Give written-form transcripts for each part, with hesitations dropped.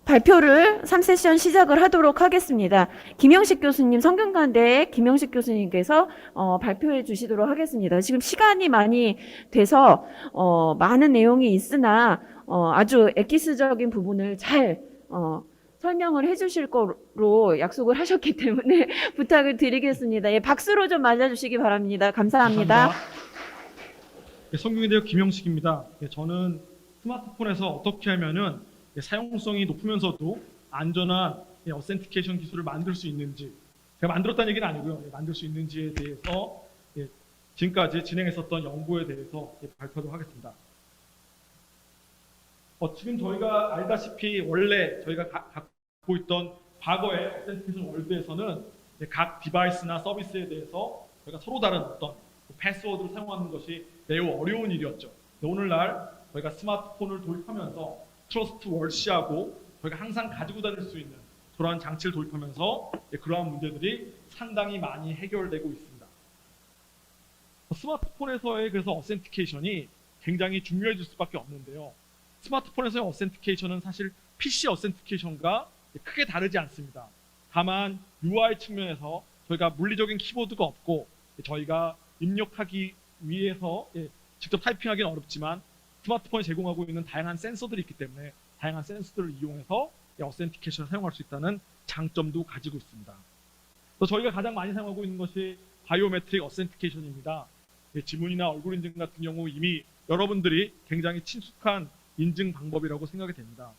발표를 3세션 시작을 하도록 하겠습니다. 김영식 교수님, 성균관대 김영식 교수님께서 발표해 주시도록 하겠습니다. 지금 시간이 많이 돼서 많은 내용이 있으나 아주 엑기스적인 부분을 잘 설명을 해주실 거로 약속을 하셨기 때문에 부탁을 드리겠습니다. 예, 박수로 좀 맞아주시기 바랍니다. 감사합니다. 성균관대 김영식입니다. 저는 스마트폰에서 어떻게 하면은 사용성이 높으면서도 안전한 어센티케이션 기술을 만들 수 있는지, 제가 만들었다는 얘기는 아니고요. 만들 수 있는지에 대해서 지금까지 진행했었던 연구에 대해서 발표하도록 하겠습니다. 지금 저희가 알다시피 원래 저희가 갖고 있던 과거의 어센티케이션 월드에서는 각 디바이스나 서비스에 대해서 저희가 서로 다른 어떤 패스워드를 사용하는 것이 매우 어려운 일이었죠. 오늘날 저희가 스마트폰을 도입하면서 트러스트 월시하고 저희가 항상 가지고 다닐 수 있는 그러한 장치를 도입하면서 그러한 문제들이 상당히 많이 해결되고 있습니다. 스마트폰에서의 그래서 어센티케이션이 굉장히 중요해질 수밖에 없는데요. 스마트폰에서의 어센티케이션은 사실 PC 어센티케이션과 크게 다르지 않습니다. 다만 UI 측면에서 저희가 물리적인 키보드가 없고 저희가 입력하기 위해서 직접 타이핑하기는 어렵지만 스마트폰이 제공하고 있는 다양한 센서들이 있기 때문에 다양한 센서들을 이용해서 어센티케이션을 사용할 수 있다는 장점도 가지고 있습니다. 그래서 저희가 가장 많이 사용하고 있는 것이 바이오메트릭 어센티케이션입니다. 지문이나 얼굴 인증 같은 경우 이미 여러분들이 굉장히 친숙한 인증 방법이라고 생각이 됩니다.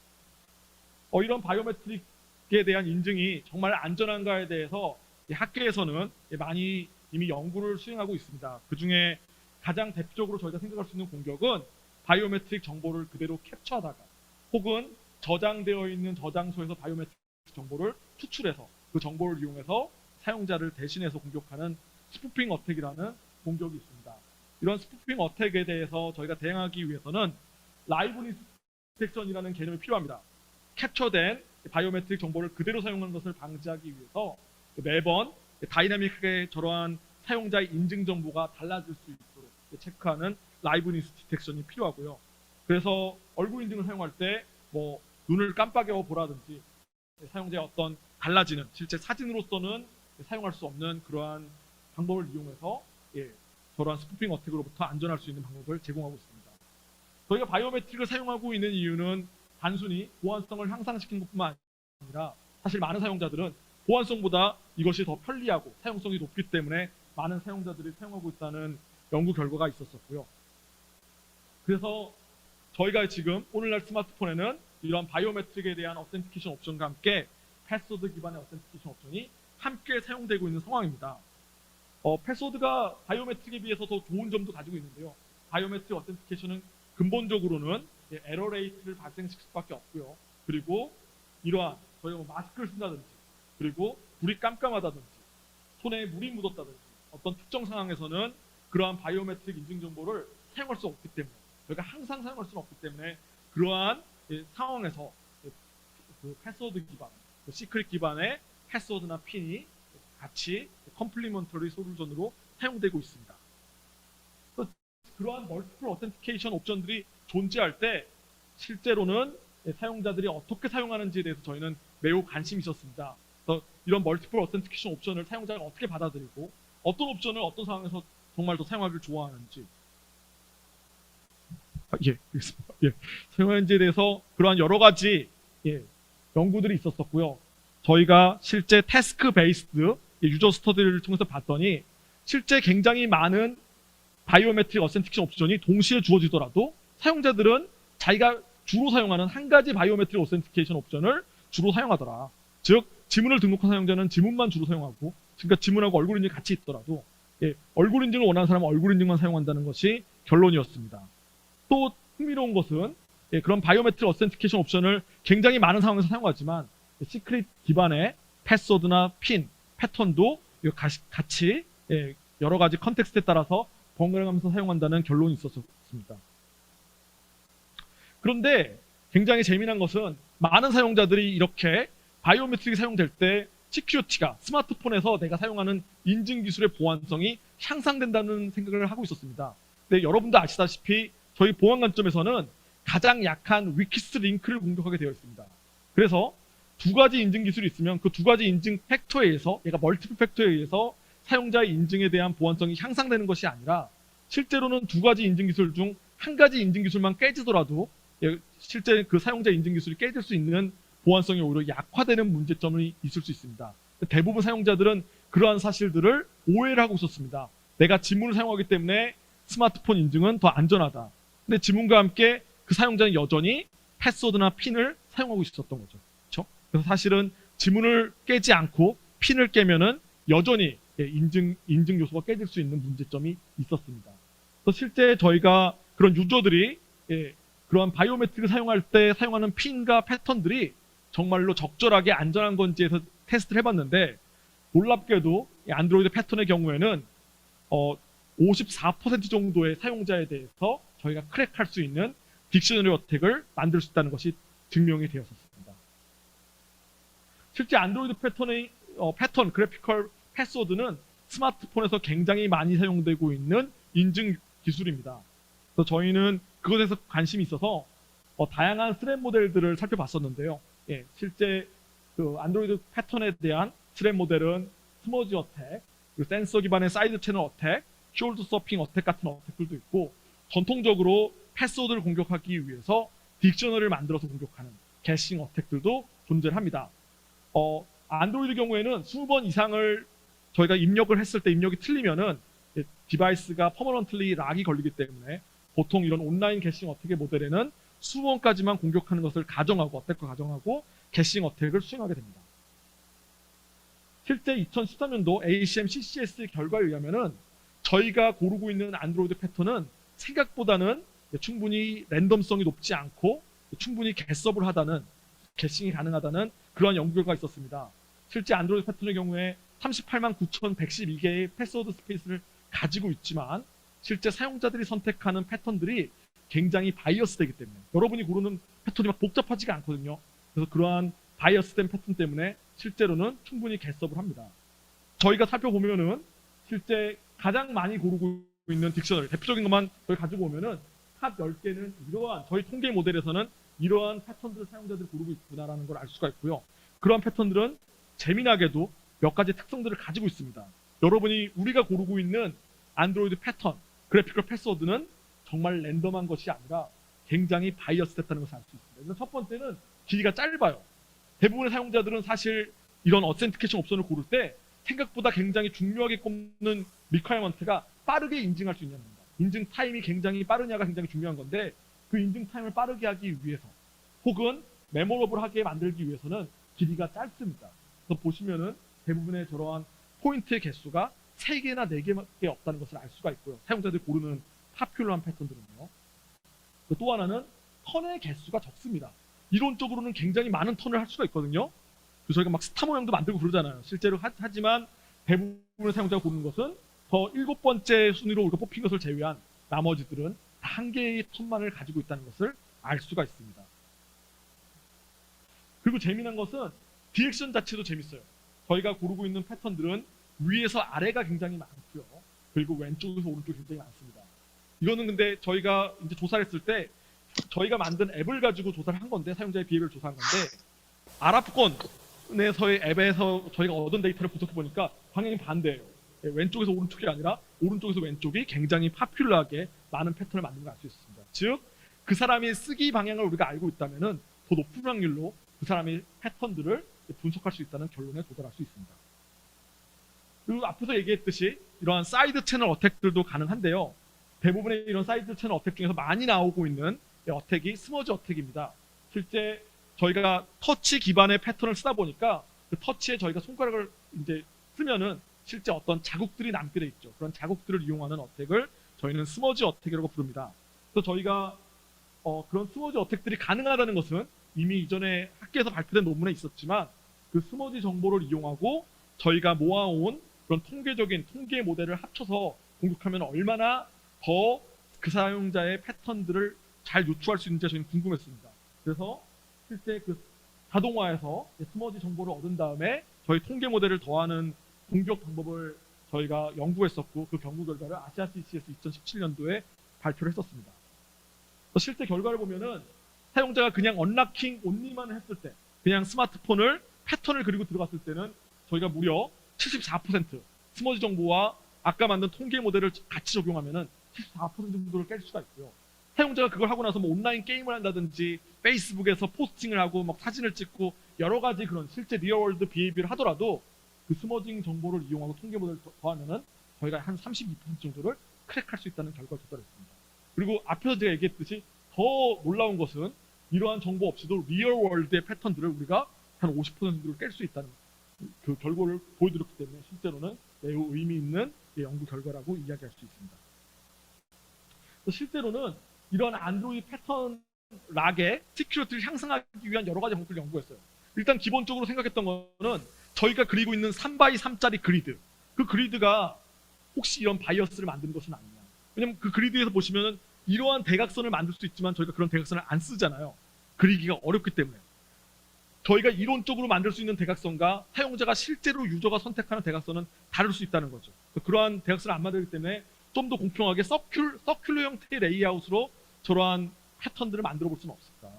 이런 바이오메트릭에 대한 인증이 정말 안전한가에 대해서 학계에서는 많이 이미 연구를 수행하고 있습니다. 그 중에 가장 대표적으로 저희가 생각할 수 있는 공격은 바이오메트릭 정보를 그대로 캡처하다가 혹은 저장되어 있는 저장소에서 바이오메트릭 정보를 추출해서 그 정보를 이용해서 사용자를 대신해서 공격하는 스푸핑 어택이라는 공격이 있습니다. 이런 스푸핑 어택에 대해서 저희가 대응하기 위해서는 라이브니스 디텍션이라는 개념이 필요합니다. 캡처된 바이오메트릭 정보를 그대로 사용하는 것을 방지하기 위해서 매번 다이나믹하게 저러한 사용자의 인증 정보가 달라질 수 있도록 체크하는 라이브니스 디텍션이 필요하고요. 그래서 얼굴 인증을 사용할 때 눈을 깜빡여 보라든지 사용자의 어떤 달라지는 실제 사진으로서는 사용할 수 없는 그러한 방법을 이용해서 저러한 스푸핑 어택으로부터 안전할 수 있는 방법을 제공하고 있습니다. 저희가 바이오메트릭을 사용하고 있는 이유는 단순히 보안성을 향상시키는 것뿐만 아니라 사실 많은 사용자들은 보안성보다 이것이 더 편리하고 사용성이 높기 때문에 많은 사용자들이 사용하고 있다는 연구 결과가 있었었고요. 그래서 저희가 지금 오늘날 스마트폰에는 이런 바이오메트릭에 대한 어센티케이션 옵션과 함께 패스워드 기반의 어센티케이션 옵션이 함께 사용되고 있는 상황입니다. 패스워드가 바이오메트릭에 비해서 더 좋은 점도 가지고 있는데요. 바이오메트릭 어센티케이션은 근본적으로는 에러 레이트를 발생시킬 수밖에 없고요. 그리고 이러한 저희가 마스크를 쓴다든지 그리고 불이 깜깜하다든지 손에 물이 묻었다든지 어떤 특정 상황에서는 그러한 바이오메트릭 인증 정보를 사용할 수 없기 때문에 저희가 항상 사용할 수는 없기 때문에 그러한 상황에서 그 패스워드 기반, 시크릿 기반의 패스워드나 핀이 같이 컴플리먼터리 솔루션으로 사용되고 있습니다. 그러한 멀티플 어센티케이션 옵션들이 존재할 때 실제로는 사용자들이 어떻게 사용하는지에 대해서 저희는 매우 관심이 있었습니다. 그래서 이런 멀티플 어센티케이션 옵션을 사용자가 어떻게 받아들이고 어떤 옵션을 어떤 상황에서 정말 더 사용하기를 좋아하는지 알겠습니다. 사용하는지에 대해서 그러한 여러 가지 연구들이 있었었고요. 저희가 실제 태스크 베이스드 유저 스터디를 통해서 봤더니 실제 굉장히 많은 바이오메트릭 어센티케이션 옵션이 동시에 주어지더라도 사용자들은 자기가 주로 사용하는 한 가지 바이오메트릭 어센티케이션 옵션을 주로 사용하더라. 즉 지문을 등록한 사용자는 지문만 주로 사용하고 그러니까 지문하고 얼굴 인증이 같이 있더라도 얼굴 인증을 원하는 사람은 얼굴 인증만 사용한다는 것이 결론이었습니다. 또 흥미로운 것은 그런 바이오메트릭 어센티케이션 옵션을 굉장히 많은 상황에서 사용하지만 시크릿 기반의 패스워드나 핀, 패턴도 같이 여러 가지 컨텍스트에 따라서 번갈아가면서 사용한다는 결론이 있었습니다. 그런데 굉장히 재미난 것은 많은 사용자들이 이렇게 바이오메트릭이 사용될 때 시큐리티가 스마트폰에서 내가 사용하는 인증 기술의 보안성이 향상된다는 생각을 하고 있었습니다. 근데 여러분도 아시다시피 저희 보안 관점에서는 가장 약한 위키스 링크를 공격하게 되어 있습니다. 그래서 두 가지 인증 기술이 있으면 그 두 가지 인증 팩터에 의해서 얘가 멀티플 팩터에 의해서 사용자의 인증에 대한 보안성이 향상되는 것이 아니라 실제로는 두 가지 인증 기술 중 한 가지 인증 기술만 깨지더라도 실제 그 사용자 인증 기술이 깨질 수 있는 보안성이 오히려 약화되는 문제점이 있을 수 있습니다. 대부분 사용자들은 그러한 사실들을 오해를 하고 있었습니다. 내가 지문을 사용하기 때문에 스마트폰 인증은 더 안전하다. 근데 지문과 함께 그 사용자는 여전히 패스워드나 핀을 사용하고 있었던 거죠. 그렇죠? 그래서 사실은 지문을 깨지 않고 핀을 깨면은 여전히 인증 요소가 깨질 수 있는 문제점이 있었습니다. 그래서 실제 저희가 그런 유저들이 그러한 바이오메트릭을 사용할 때 사용하는 핀과 패턴들이 정말로 적절하게 안전한 건지에서 테스트를 해봤는데 놀랍게도 이 안드로이드 패턴의 경우에는 54% 정도의 사용자에 대해서 저희가 크랙할 수 있는 딕셔너리 어택을 만들 수 있다는 것이 증명이 되었습니다. 실제 안드로이드 패턴의 패턴 그래피컬 패스워드는 스마트폰에서 굉장히 많이 사용되고 있는 인증 기술입니다. 그래서 저희는 그것에서 관심이 있어서 다양한 스랩 모델들을 살펴봤었는데요. 실제 그 안드로이드 패턴에 대한 스랩 모델은 스머지 어택, 센서 기반의 사이드 채널 어택, 숄드 서핑 어택 같은 어택들도 있고 전통적으로 패스워드를 공격하기 위해서 딕셔너리를 만들어서 공격하는 개싱 어택들도 존재합니다. 안드로이드 경우에는 20번 이상을 저희가 입력을 했을 때 입력이 틀리면은 디바이스가 퍼머넌틀리 락이 걸리기 때문에 보통 이런 온라인 개싱 어택의 모델에는 20번까지만 공격하는 것을 가정하고 어택과 가정하고 개싱 어택을 수행하게 됩니다. 실제 2013년도 ACM CCS 결과에 의하면은 저희가 고르고 있는 안드로이드 패턴은 생각보다는 충분히 랜덤성이 높지 않고 충분히 개서블하다는 개싱이 가능하다는 그런 연구 결과가 있었습니다. 실제 안드로이드 패턴의 경우에 38만 9,112개의 패스워드 스페이스를 가지고 있지만 실제 사용자들이 선택하는 패턴들이 굉장히 바이어스되기 때문에 여러분이 고르는 패턴이 막 복잡하지가 않거든요. 그래서 그러한 바이어스된 패턴 때문에 실제로는 충분히 개서블합니다. 저희가 살펴보면은 실제 가장 많이 고르고 있는 딕셔너리 대표적인 것만 저희 가지고 오면은 탑 10개는 이러한 저희 통계 모델에서는 이러한 패턴들을 사용자들이 고르고 있구나라는 걸 알 수가 있고요. 그러한 패턴들은 재미나게도 몇 가지 특성들을 가지고 있습니다. 여러분이 우리가 고르고 있는 안드로이드 패턴, 그래피컬 패스워드는 정말 랜덤한 것이 아니라 굉장히 바이어스 됐다는 것을 알 수 있습니다. 그래서 첫 번째는 길이가 짧아요. 대부분의 사용자들은 사실 이런 어센티케이션 옵션을 고를 때 생각보다 굉장히 중요하게 꼽는 리퀘어먼트가 빠르게 인증할 수 있냐는 겁니다. 인증 타임이 굉장히 빠르냐가 굉장히 중요한 건데 그 인증 타임을 빠르게 하기 위해서 혹은 메모러블하게 만들기 위해서는 길이가 짧습니다. 그래서 보시면은 대부분의 저러한 포인트의 개수가 3개나 4개밖에 없다는 것을 알 수가 있고요. 사용자들이 고르는 파퓰러한 패턴들은요. 또 하나는 턴의 개수가 적습니다. 이론적으로는 굉장히 많은 턴을 할 수가 있거든요. 그래서 저희가 막 스타 모양도 만들고 그러잖아요. 실제로 하지만 대부분의 사용자가 고르는 것은 더 7번째 순위로 우리가 뽑힌 것을 제외한 나머지들은 다 1개의 턴만을 가지고 있다는 것을 알 수가 있습니다. 그리고 재미난 것은 디렉션 자체도 재밌어요. 저희가 고르고 있는 패턴들은 위에서 아래가 굉장히 많고요. 그리고 왼쪽에서 오른쪽이 굉장히 많습니다. 이거는 근데 저희가 이제 조사를 했을 때 저희가 만든 앱을 가지고 조사를 한 건데 사용자의 비해를 조사한 건데 아랍권에서의 앱에서 저희가 얻은 데이터를 분석해 보니까 방향이 반대예요. 왼쪽에서 오른쪽이 아니라 오른쪽에서 왼쪽이 굉장히 파퓰러하게 많은 패턴을 만든 걸 알 수 있습니다. 즉, 그 사람의 쓰기 방향을 우리가 알고 있다면은 더 높은 확률로 그 사람의 패턴들을 분석할 수 있다는 결론에 도달할 수 있습니다. 그리고 앞서서 얘기했듯이 이러한 사이드 채널 어택들도 가능한데요. 대부분의 이런 사이드 채널 어택 중에서 많이 나오고 있는 어택이 스머지 어택입니다. 실제 저희가 터치 기반의 패턴을 쓰다 보니까 그 터치에 저희가 손가락을 이제 쓰면은 실제 어떤 자국들이 남게 돼 있죠. 그런 자국들을 이용하는 어택을 저희는 스머지 어택이라고 부릅니다. 그래서 저희가 그런 스머지 어택들이 가능하다는 것은 이미 이전에 학계에서 발표된 논문에 있었지만 그 스머지 정보를 이용하고 저희가 모아온 그런 통계적인 통계 모델을 합쳐서 공격하면 얼마나 더 그 사용자의 패턴들을 잘 유추할 수 있는지 저희는 궁금했습니다. 그래서 실제 그 자동화해서 스머지 정보를 얻은 다음에 저희 통계 모델을 더하는 공격 방법을 저희가 연구했었고 그 연구 결과를 아시아 CCS 2017년도에 발표를 했었습니다. 실제 결과를 보면은 사용자가 그냥 언락킹 온리만 했을 때 그냥 스마트폰을 패턴을 그리고 들어갔을 때는 저희가 무려 74% 스머지 정보와 아까 만든 통계 모델을 같이 적용하면은 74% 정도를 깰 수가 있고요. 사용자가 그걸 하고 나서 뭐 온라인 게임을 한다든지 페이스북에서 포스팅을 하고 막 사진을 찍고 여러 가지 그런 실제 리얼월드 비헤이비어를 하더라도 그 스머징 정보를 이용하고 통계 모델을 더하면은 저희가 한 32% 정도를 크랙할 수 있다는 결과가 도달했습니다. 그리고 앞에서 제가 얘기했듯이 더 놀라운 것은 이러한 정보 없이도 리얼월드의 패턴들을 우리가 한 50% 정도를 깰 수 있다는 그 결과를 보여드렸기 때문에 실제로는 매우 의미 있는 연구 결과라고 이야기할 수 있습니다. 실제로는 이런 안드로이드 패턴 락의 시큐리티를 향상하기 위한 여러 가지 방법을 연구했어요. 일단 기본적으로 생각했던 거는 저희가 그리고 있는 3x3짜리 그리드, 그 그리드가 혹시 이런 바이어스를 만드는 것은 아니냐. 왜냐면 그 그리드에서 보시면은 이러한 대각선을 만들 수 있지만 저희가 그런 대각선을 안 쓰잖아요. 그리기가 어렵기 때문에. 저희가 이론적으로 만들 수 있는 대각선과 사용자가 실제로 유저가 선택하는 대각선은 다를 수 있다는 거죠. 그러한 대각선을 안 만들기 때문에 좀 더 공평하게 서큘러 형태의 레이아웃으로 저러한 패턴들을 만들어 볼 수는 없을까.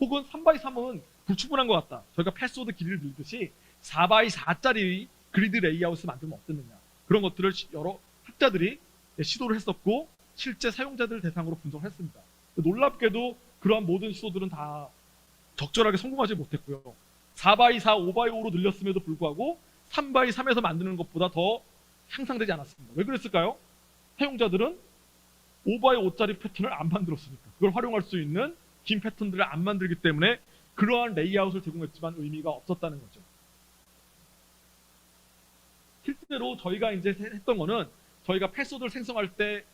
혹은 3x3은 불충분한 것 같다. 저희가 패스워드 길이를 늘듯이 4x4짜리 그리드 레이아웃을 만들면 어떻느냐. 그런 것들을 여러 학자들이 시도를 했었고 실제 사용자들 대상으로 분석을 했습니다. 놀랍게도 그러한 모든 시도들은 다 적절하게 성공하지 못했고요. 4x4, 5x5로 늘렸음에도 불구하고 3x3에서 만드는 것보다 더 향상되지 않았습니다. 왜 그랬을까요? 사용자들은 5x5짜리 패턴을 안 만들었으니까. 그걸 활용할 수 있는 긴 패턴들을 안 만들기 때문에 그러한 레이아웃을 제공했지만 의미가 없었다는 거죠. 실제로 저희가 이제 했던 거는 저희가 패스워드를 생성할 때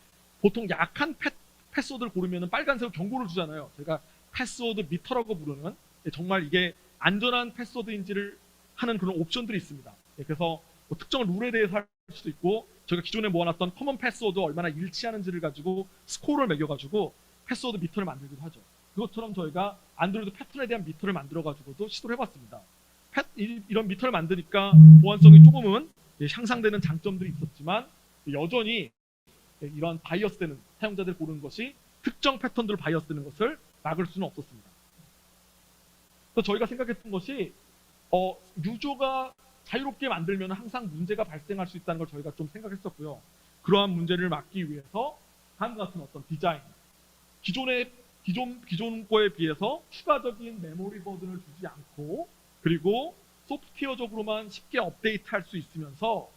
보통 약한 패스워드를 고르면 빨간색으로 경고를 주잖아요. 저희가 패스워드 미터라고 부르는 정말 이게 안전한 패스워드인지를 하는 그런 옵션들이 있습니다. 그래서 뭐 특정 룰에 대해서 할 수도 있고 저희가 기존에 모아놨던 커먼 패스워드 얼마나 일치하는지를 가지고 스코어를 매겨가지고 패스워드 미터를 만들기도 하죠. 그것처럼 저희가 안드로이드 패턴에 대한 미터를 만들어가지고도 시도를 해봤습니다. 이런 미터를 만드니까 보안성이 조금은 향상되는 장점들이 있었지만 여전히 이런 바이어스 되는 사용자들 고르는 것이 특정 패턴들을 바이어스 되는 것을 막을 수는 없었습니다. 그래서 저희가 생각했던 것이 유저가 자유롭게 만들면 항상 문제가 발생할 수 있다는 걸 저희가 좀 생각했었고요. 그러한 문제를 막기 위해서 다음과 같은 어떤 디자인, 기존 거에 비해서 추가적인 메모리 버든을 주지 않고 그리고 소프트웨어적으로만 쉽게 업데이트할 수 있으면서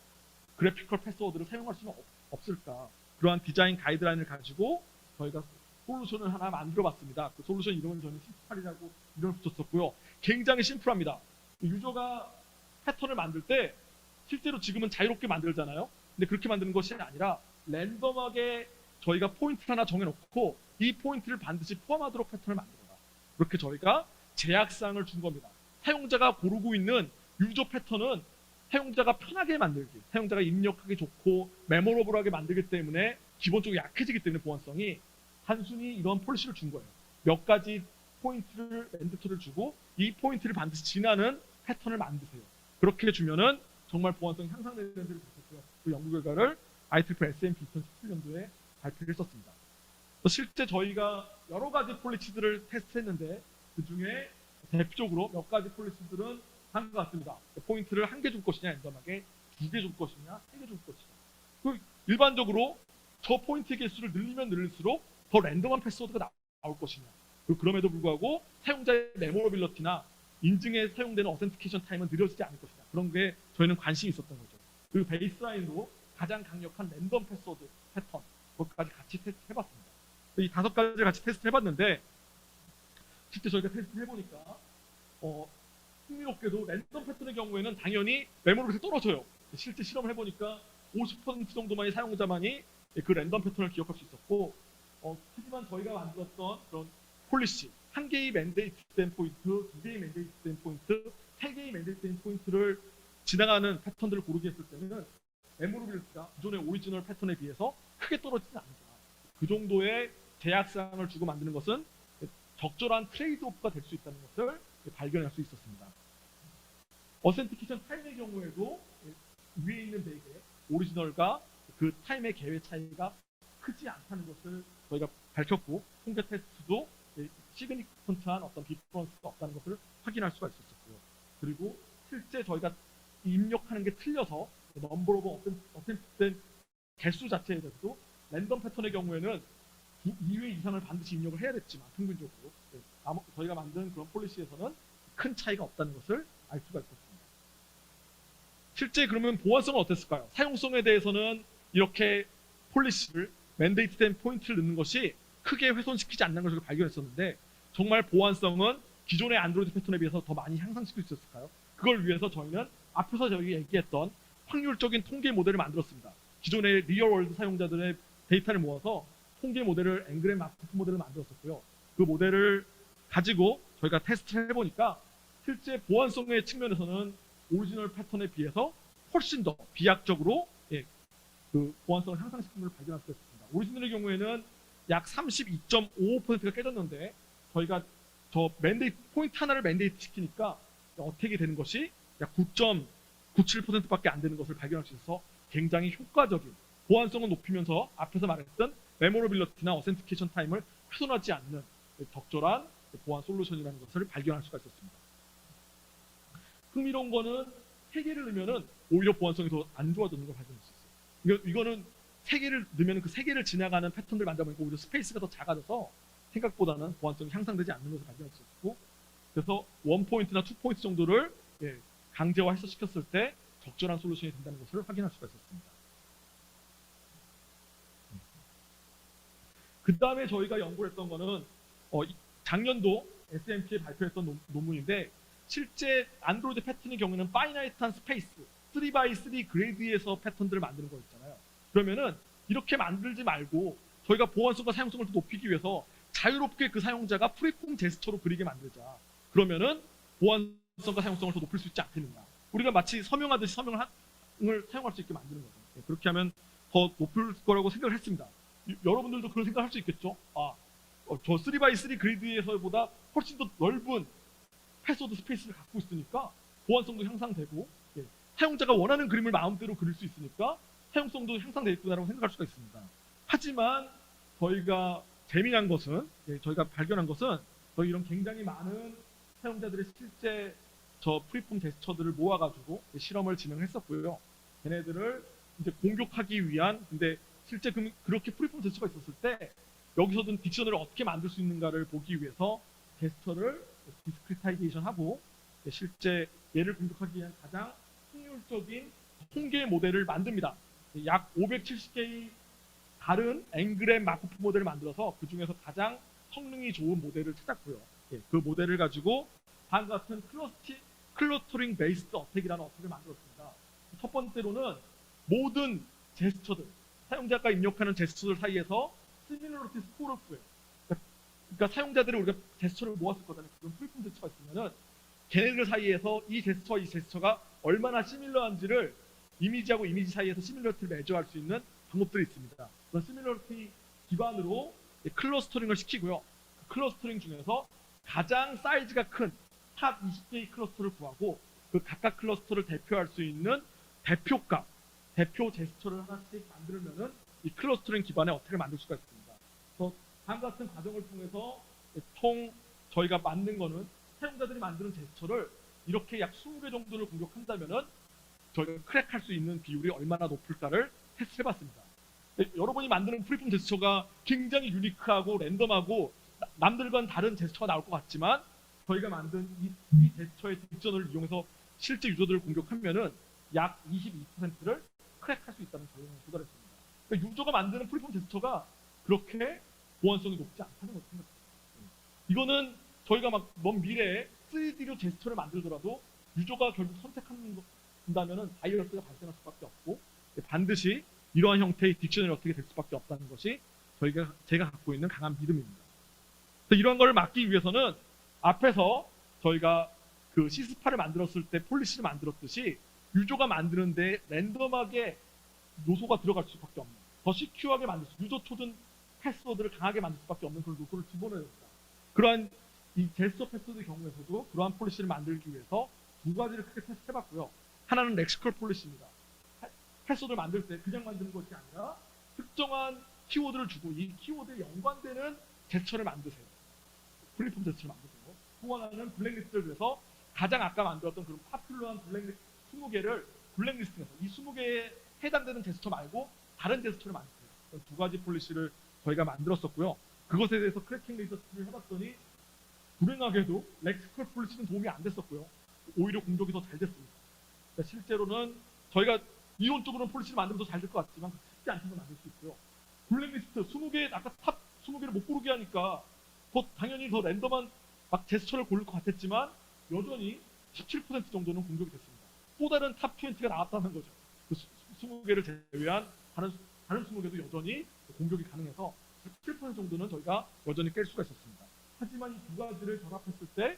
그래피컬 패스워드를 사용할 수는 없을까. 그러한 디자인 가이드라인을 가지고 저희가 솔루션을 하나 만들어봤습니다. 그 솔루션 이름은 저는 심플이라고 이름을 붙였었고요. 굉장히 심플합니다. 유저가 패턴을 만들 때 실제로 지금은 자유롭게 만들잖아요. 근데 그렇게 만드는 것이 아니라 랜덤하게 저희가 포인트를 하나 정해놓고 이 포인트를 반드시 포함하도록 패턴을 만들어라. 그렇게 저희가 제약사항을 준 겁니다. 사용자가 고르고 있는 유저 패턴은 사용자가 편하게 만들기, 사용자가 입력하기 좋고 메모러블하게 만들기 때문에 기본적으로 약해지기 때문에 보안성이 단순히 이런 폴리시를 준 거예요. 몇 가지 포인트를 랜드토를 주고 이 포인트를 반드시 지나는 패턴을 만드세요. 그렇게 주면은 정말 보안성이 향상되는 데를 봤었고요. 그 연구 결과를 IEEE SMP 2017년도에 발표를 했었습니다. 실제 저희가 여러 가지 폴리시들을 테스트했는데 그 중에 대표적으로 몇 가지 폴리시들은 한것 같습니다. 포인트를 한 개 줄 것이냐, 랜덤하게 2개 줄 것이냐, 3개 줄 것이냐. 일반적으로 저 포인트 개수를 늘리면 늘릴수록 더 랜덤한 패스워드가 나올 것이냐. 그럼에도 불구하고 사용자의 메모러빌러티나 인증에 사용되는 어센티케이션 타임은 느려지지 않을 것이다. 그런 게 저희는 관심이 있었던 거죠. 그리고 베이스라인으로 가장 강력한 랜덤 패스워드 패턴 그것까지 같이 테스트 해봤습니다. 이 5가지를 같이 테스트 해봤는데 실제 저희가 테스트 해보니까 흥미롭게도 랜덤 패턴의 경우에는 당연히 메모리가 떨어져요. 실제 실험을 해보니까 50% 정도만의 사용자만이 그 랜덤 패턴을 기억할 수 있었고 하지만 저희가 만들었던 그런 폴리시 1개의 맨데이트된 포인트, 2개의 맨데이트된 포인트, 3개의 맨데이트된 포인트를 지나가는 패턴들을 고르게 했을 때는 메모리빌리티가 기존의 오리지널 패턴에 비해서 크게 떨어지지 않는다. 그 정도의 제약사항을 주고 만드는 것은 적절한 트레이드오프가 될 수 있다는 것을 발견할 수 있었습니다. 어센티케이션 타임의 경우에도 위에 있는 베개 오리지널과 그 타임의 개회 차이가 크지 않다는 것을 저희가 밝혔고 통계 테스트도 시그니펀트한 어떤 디퍼런스가 없다는 것을 확인할 수가 있었고요. 그리고 실제 저희가 입력하는 게 틀려서 넘버 오브 어템프트된 개수 자체에 대해서도 랜덤 패턴의 경우에는 2회 이상을 반드시 입력을 해야 됐지만 평균적으로 저희가 만든 그런 폴리시에서는 큰 차이가 없다는 것을 알 수가 있었습니다. 실제 그러면 보안성은 어땠을까요? 사용성에 대해서는 이렇게 폴리시를 맨데이트된 포인트를 넣는 것이 크게 훼손시키지 않는 것을 발견했었는데 정말 보안성은 기존의 안드로이드 패턴에 비해서 더 많이 향상시킬 수 있었을까요? 그걸 위해서 저희는 앞에서 저희 얘기했던 확률적인 통계 모델을 만들었습니다. 기존의 리얼월드 사용자들의 데이터를 모아서 통계 모델을 앵그램 마크프 모델을 만들었었고요. 그 모델을 가지고 저희가 테스트를 해보니까 실제 보안성의 측면에서는 오리지널 패턴에 비해서 훨씬 더 비약적으로 그 보안성을 향상시키는 걸 발견할 수 있습니다. 오리지널의 경우에는 약 32.55%가 깨졌는데 저희가 저 맨데이트 포인트 하나를 맨데이트 시키니까 어택이 되는 것이 약 9.97%밖에 안 되는 것을 발견할 수 있어서 굉장히 효과적인 보안성을 높이면서 앞에서 말했던 메모러빌리티나 어센티케이션 타임을 훼손하지 않는 적절한 보안 솔루션이라는 것을 발견할 수가 있었습니다. 흥미로운 거는 3개를 넣으면은 오히려 보안성이 더 안 좋아지는 걸 발견할 수 있어요. 이거는 3개를 넣으면 그 3개를 지나가는 패턴들 만들어보니까 오히려 스페이스가 더 작아져서 생각보다는 보안성이 향상되지 않는 것을 발견할 수 있고, 그래서 1포인트나 2포인트 정도를 강제화 해소시켰을 때 적절한 솔루션이 된다는 것을 확인할 수가 있었습니다. 그 다음에 저희가 연구를 했던 거는 작년도 SMP에 발표했던 논문인데 실제 안드로이드 패턴의 경우는 파이나이트한 스페이스 3x3 그레이드에서 패턴들을 만드는 거였잖아요. 그러면은 이렇게 만들지 말고 저희가 보안성과 사용성을 더 높이기 위해서 자유롭게 그 사용자가 프리폼 제스처로 그리게 만들자. 그러면은 보안성과 사용성을 더 높일 수 있지 않겠느냐. 우리가 마치 서명하듯이 서명을 사용할 수 있게 만드는 거죠. 그렇게 하면 더 높을 거라고 생각을 했습니다. 여러분들도 그런 생각을 할 수 있겠죠. 저 3x3 그리드에서보다 훨씬 더 넓은 패스워드 스페이스를 갖고 있으니까 보안성도 향상되고 사용자가 원하는 그림을 마음대로 그릴 수 있으니까 사용성도 향상되겠구나라고 생각할 수가 있습니다. 하지만 저희가 재미난 것은 저희가 발견한 것은 저희 이런 굉장히 많은 사용자들의 실제 저 프리폼 제스처들을 모아가지고 실험을 진행했었고요. 걔네들을 이제 공격하기 위한 근데 실제 그렇게 프리폼 제스처가 있었을 때 여기서든 딕셔너리를 어떻게 만들 수 있는가를 보기 위해서 제스처를 디스크리타이제이션하고 실제 얘를 공격하기 위한 가장 확률적인 통계 모델을 만듭니다. 약 570개의 다른 앵그램 마크프 모델을 만들어서 그 중에서 가장 성능이 좋은 모델을 찾았고요. 그 모델을 가지고 다음과 같은 클러스터링 베이스드 어택이라는 어택을 만들었습니다. 첫 번째로는 모든 제스처들, 사용자가 입력하는 제스처들 사이에서 시밀러리티 스코어를 구해요. 그러니까 사용자들이 우리가 제스처를 모았을 거잖아요. 그런 프리폼 제스처가 있으면은 걔네들 사이에서 이 제스처와 이 제스처가 얼마나 시밀러한지를 이미지하고 이미지 사이에서 시밀러리티를 매저할 수 있는 방법들이 있습니다. 그런 시밀러리티 기반으로 클러스터링을 시키고요. 그 클러스터링 중에서 가장 사이즈가 큰 탑 20개의 클러스터를 구하고 그 각각 클러스터를 대표할 수 있는 대표값, 대표 제스처를 하나씩 만들면은 이 클러스터링 기반의 어택을 만들 수가 있습니다. 그래서 다음과 같은 과정을 통해서 총 저희가 만든 거는 사용자들이 만드는 제스처를 이렇게 약 20개 정도를 공격한다면은 저희가 크랙할 수 있는 비율이 얼마나 높을까를 테스트해봤습니다. 여러분이 만드는 프리폼 제스처가 굉장히 유니크하고 랜덤하고 남들과는 다른 제스처가 나올 것 같지만 저희가 만든 이 제스처의 딕션을 이용해서 실제 유저들을 공격하면은 약 22%를 크랙할 수 있다는 결론에 도달했습니다. 그러니까 유저가 만드는 프리폼 제스처가 그렇게 보안성이 높지 않다는 것을 생각합니다. 이거는 저희가 막 먼 미래에 3D로 제스처를 만들더라도 유저가 결국 선택한다면은 바이러스가 발생할 수밖에 없고 반드시 이러한 형태의 딕셔너리 어떻게 될 수밖에 없다는 것이 제가 갖고 있는 강한 믿음입니다. 이러한 걸 막기 위해서는 앞에서 저희가 그 시스파를 만들었을 때 폴리시를 만들었듯이 유저가 만드는데 랜덤하게 요소가 들어갈 수밖에 없는 더 시큐어하게 만들 수 유저 초든 패스워드를 강하게 만들 수밖에 없는 그런 요소를 집어넣어야 됩니다. 그러한 이 제스처 패스워드 경우에서도 그러한 폴리시를 만들기 위해서 두 가지를 크게 테스트해봤고요. 하나는 렉시컬 폴리시입니다. 패스워드를 만들 때 그냥 만드는 것이 아니라 특정한 키워드를 주고 이 키워드에 연관되는 제스처를 만드세요. 플랫폼 테스트를 만들고요. 또 하나는 블랙리스트를 위해서 가장 아까 만들었던 그런 파퓰러한 블랙리스트 20개를 블랙리스트에서 이 20개에 해당되는 제스처 말고 다른 제스처를 만들어요. 두 가지 폴리시를 저희가 만들었었고요. 그것에 대해서 크래킹 리서치를 해봤더니 불행하게도 렉시컬 폴리시는 도움이 안 됐었고요. 오히려 공격이 더 잘 됐습니다. 그러니까 실제로는 저희가 이론적으로는 폴리시를 만들면 더 잘 될 것 같지만 쉽지 않다고 만들 수 있고요. 블랙리스트 20개 아까 탑 20개를 못 고르게 하니까 당연히 더 랜덤한 막 제스처를 고를 것 같았지만 여전히 17% 정도는 공격이 됐습니다. 또 다른 탑 20가 나왔다는 거죠. 그 20개를 제외한 다른 20개도 여전히 공격이 가능해서 17% 정도는 저희가 여전히 깰 수가 있었습니다. 하지만 이 두 가지를 결합했을 때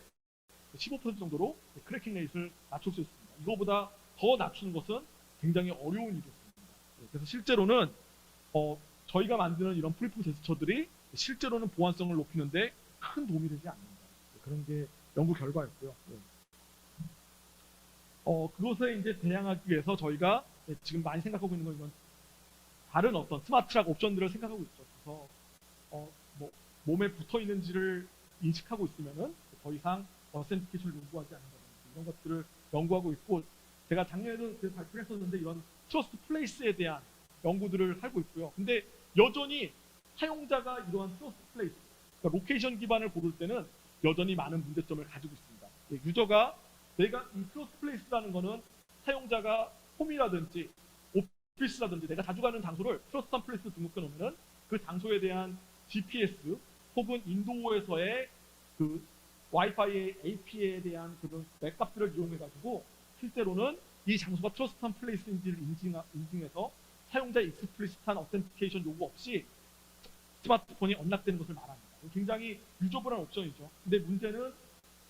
15% 정도로 크래킹 레이트를 낮출 수 있습니다. 이거보다 더 낮추는 것은 굉장히 어려운 일이었습니다. 그래서 실제로는 저희가 만드는 이런 프리폼 제스처들이 실제로는 보안성을 높이는데 큰 도움이 되지 않는다. 그런 게 연구 결과였고요. 그것에 이제 대항하기 위해서 저희가 지금 많이 생각하고 있는 건 이런 다른 어떤 스마트락 옵션들을 생각하고 있죠. 그래서 뭐 몸에 붙어 있는지를 인식하고 있으면은 더 이상 어센티케이션을 요구하지 않는다든지 이런 것들을 연구하고 있고, 제가 작년에도 발표를 했었는데 이런 트러스트 플레이스에 대한 연구들을 하고 있고요. 근데 여전히 사용자가 이러한 트러스트 플레이스, 그러니까 로케이션 기반을 고를 때는 여전히 많은 문제점을 가지고 있습니다. 유저가 내가 이 트러스트 플레이스라는 거는 사용자가 홈이라든지 오피스라든지 내가 자주 가는 장소를 트러스트한 플레이스로 등록해 놓으면은 그 장소에 대한 GPS 혹은 인도어에서의 그 와이파이의 AP에 대한 그런 맥값들을 이용해가지고 실제로는 이 장소가 트러스트한 플레이스인지를 인증해서 사용자의 익스플리시트한 어센티케이션 요구 없이 스마트폰이 언락되는 것을 말합니다. 굉장히 유저블한 옵션이죠. 근데 문제는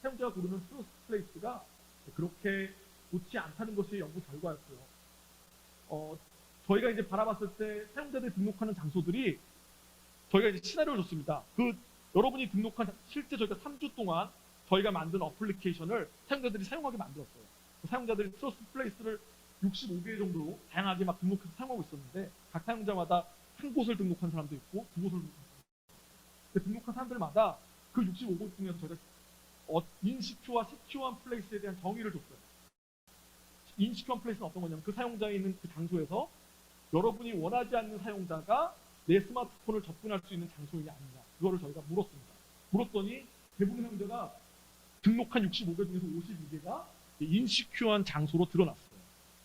사용자가 고르는 트러스트 플레이스가 그렇게 좋지 않다는 것이 연구 결과였고요. 저희가 이제 바라봤을 때 사용자들이 등록하는 장소들이 저희가 이제 시나리오를 줬습니다. 여러분이 등록한 실제 저희가 3주 동안 저희가 만든 어플리케이션을 사용자들이 사용하게 만들었어요. 사용자들이 트러스트 플레이스를 65개 정도로 다양하게 막 등록해서 사용하고 있었는데 각 사용자마다 한 곳을 등록한 사람도 있고 두 곳을 등록한 사람들마다 그 65곳 중에서 저희가 인시큐와 시큐어한 플레이스에 대한 정의를 줬어요. 인시큐어한 플레이스는 어떤 거냐면 그 사용자에 있는 그 장소에서 여러분이 원하지 않는 사용자가 내 스마트폰을 접근할 수 있는 장소이냐 아니냐, 그거를 저희가 물었습니다. 물었더니 대부분 사용자가 등록한 65개 중에서 52개가 인시큐어한 장소로 드러났어요.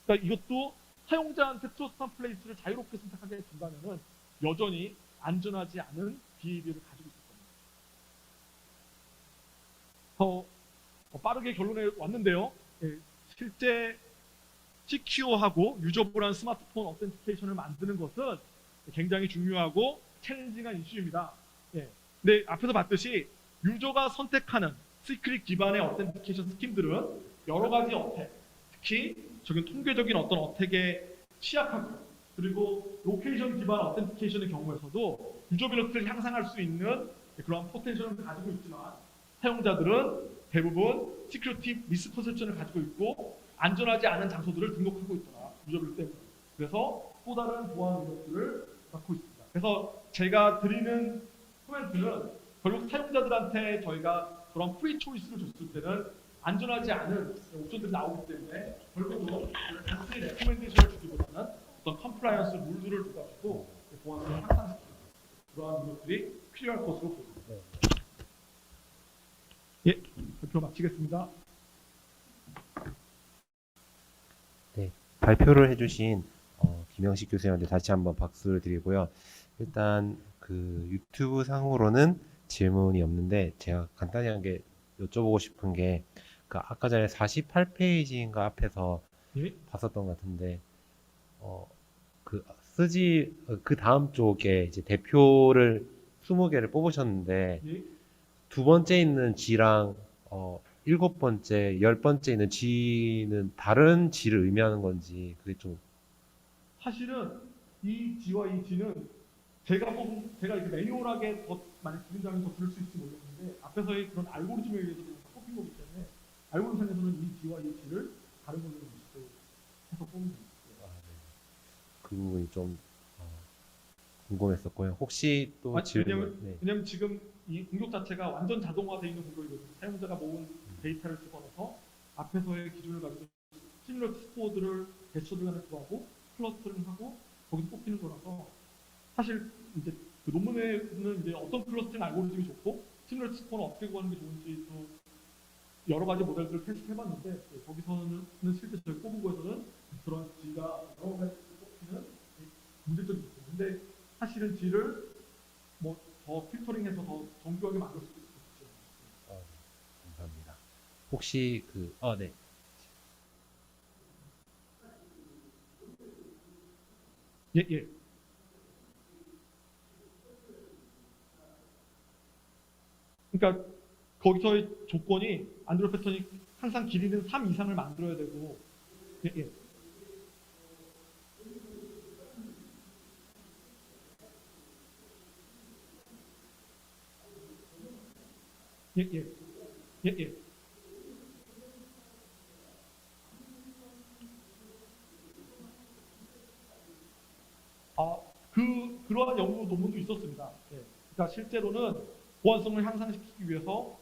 그러니까 이것도 사용자한테 트러스트한 플레이스를 자유롭게 선택하게 된다면은 여전히 안전하지 않은 비헤비어를 가지고 있을 겁니다. 더 빠르게 결론에 왔는데요. 실제 시큐어하고 유저블한 스마트폰 어센티케이션을 만드는 것은 굉장히 중요하고 챌린징한 이슈입니다. 근데 앞에서 봤듯이 유저가 선택하는 시크릿 기반의 어센티케이션 스킴들은 여러 가지 어택, 특히 저기 통계적인 어떤 어택에 취약하고, 그리고 로케이션 기반 어센티케이션의 경우에서도 유저빌리티를 향상할 수 있는 그런 포텐셜을 가지고 있지만 사용자들은 대부분 시큐리티 미스컨셉션을 가지고 있고 안전하지 않은 장소들을 등록하고 있더라, 유저빌리티 때문에. 그래서 또 다른 보안 위협들을 갖고 있습니다. 그래서 제가 드리는 코멘트는 결국 사용자들한테 저희가 그런 프리 초이스를 줬을 때는 안전하지 않은 옵션들이 나오기 때문에 결국은 단순히 레코멘데이션을 주기보다는 어떤 컴플라이언스 룰들을 줘가지고 보안성을 향상시키는 그러한 노력들이 필요할 것으로 보입니다. 발표 마치겠습니다. 네, 발표를 해주신 김영식 교수님한테 다시 한번 박수를 드리고요. 일단 그 유튜브 상으로는 질문이 없는데 제가 간단하게 여쭤보고 싶은 게 그 아까 전에 48페이지인가 앞에서 봤었던 것 같은데 그 다음 쪽에 이제 대표를 20개를 뽑으셨는데 두 번째 있는 G랑 일곱 번째, 열 번째 있는 G는 다른 G를 의미하는 건지 그게 좀 사실은 이 G와 이 G는 제가 이렇게 매뉴얼하게 더 많이 주린다면 더 들을 수 있을지 모르겠는데 앞에서의 그런 알고리즘에 의해서 뽑힌 거기 때문에 알고리즘상에서는 이 G와 이 G를 다른 걸로 해서 뽑는 겁니다. 그 부분이 좀 궁금했었고요. 혹시 또 아, 질문? 네. 왜냐면 지금 이 공격 자체가 완전 자동화되어 있는 공격이거든요. 사용자가 모은 데이터를 집어넣어서 앞에서의 기준을 가지고 시뮬러스 스코어들을 대처를 하는 거하고 클러스터링하고 거기서 뽑히는 거라서 사실 이제 그 논문에는 이제 어떤 클러스터링 알고리즘이 좋고 시뮬러스 스코어는 어떻게 구하는 게 좋은지 또 여러 가지 모델들을 테스트해봤는데 거기서는 실제 저희 뽑은 거에서는 그런 G가 여러 가지 뽑히는 문제점이 있어요. 근데 사실은 G를 뭐 더 필터링해서 더 정교하게 만들 수도 있죠. 감사합니다. 혹시 네. 예, 예. 그러니까 거기서의 조건이 안드로이드 패턴이 항상 길이는 3 이상을 만들어야 되고, 예, 예. 예, 예. 예, 예. 아, 그러한 연구 논문도 있었습니다. 예. 그러니까 실제로는 보안성을 향상시키기 위해서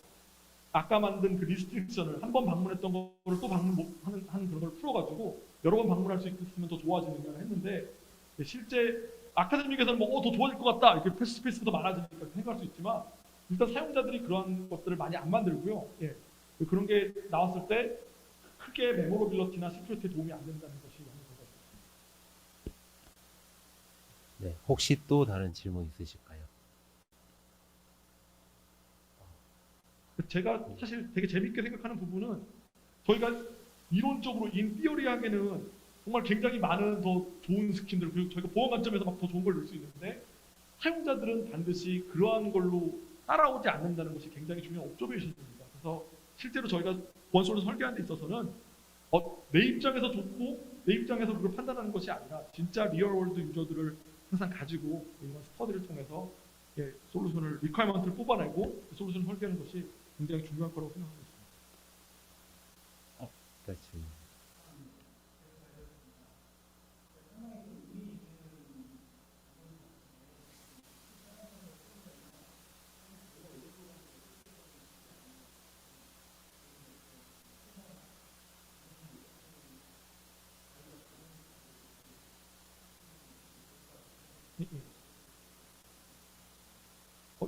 아까 만든 그 리스트릭션을 한 번 방문했던 거를 또 방문 못 하는 그런 걸 풀어가지고 여러 번 방문할 수 있으면 더 좋아지는 걸 했는데 실제 아카데믹에서는 뭐 더 좋아질 것 같다 이렇게 패스 스페이스가 더 많아지니까 생각할 수 있지만 일단 사용자들이 그러한 것들을 많이 안 만들고요. 예. 그런 게 나왔을 때 크게 메모러빌러티나 시큐리티에 도움이 안 된다는 것이 연구가 있습니다. 네. 혹시 또 다른 질문 있으실까요? 제가 사실 되게 재밌게 생각하는 부분은 저희가 이론적으로 인피어리하게는 정말 굉장히 많은 더 좋은 스킨들 그리고 저희가 보안 관점에서 막 더 좋은 걸 넣을 수 있는데 사용자들은 반드시 그러한 걸로 따라오지 않는다는 것이 굉장히 중요한 옵저베이션입니다. 그래서 실제로 저희가 보안 솔루션 설계하는 데 있어서는 내 입장에서 좋고 내 입장에서 그걸 판단하는 것이 아니라 진짜 리얼월드 유저들을 항상 가지고 이런 스터디를 통해서 솔루션을 리퀘어먼트를 뽑아내고 그 솔루션을 설계하는 것이 굉장히 중요할 거라고 생각하고 있습니다. 질문.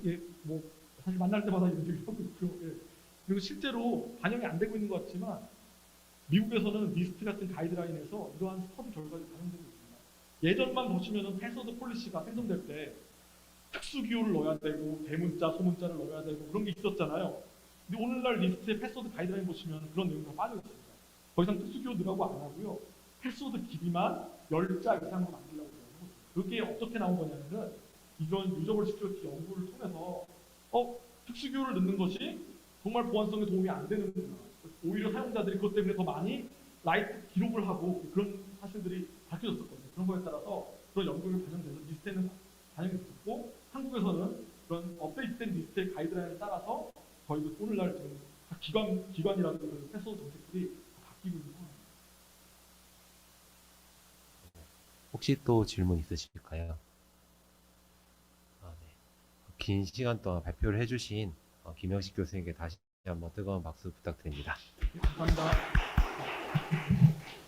예, 예. 뭐 사실 만날 때마다 이런 얘기 하고 있고요. 예. 그리고 실제로 반영이 안 되고 있는 것 같지만 미국에서는 니스트 같은 가이드라인에서 이러한 스터디 결과들이 반영되고 있습니다. 예전만 보시면은 패스워드 폴리시가 생성될 때 특수 기호를 넣어야 되고 대문자, 소문자를 넣어야 되고 그런 게 있었잖아요. 근데 오늘날 리스트의 패스워드 가이드라인 보시면 그런 내용이 다 빠져 있습니다. 더 이상 특수 기호 넣으라고 안 하고요. 패스워드 길이만 10자 이상으로 만들려고 해요. 그게 어떻게 나온 거냐면은 이런 유저벌 시큐리티 연구를 통해서 특수 기호를 넣는 것이 정말 보안성에 도움이 안 되는구나. 오히려 사용자들이 그것 때문에 더 많이 라이트 기록을 하고 그런 사실들이 밝혀졌었거든요. 그런 거에 따라서 그런 연구를 반영돼서 리스트에는 반영이 됐고 한국에서는 그런 업데이트된 리스트의 가이드라인을 따라서 저희도 오늘날 지금 각 기관이라든가 그 패스워드 정책들이 바뀌고 있는 상황입니다. 혹시 또 질문 있으실까요? 네. 긴 시간 동안 발표를 해주신 김영식 교수님께 다시 한번 뜨거운 박수 부탁드립니다. 감사합니다.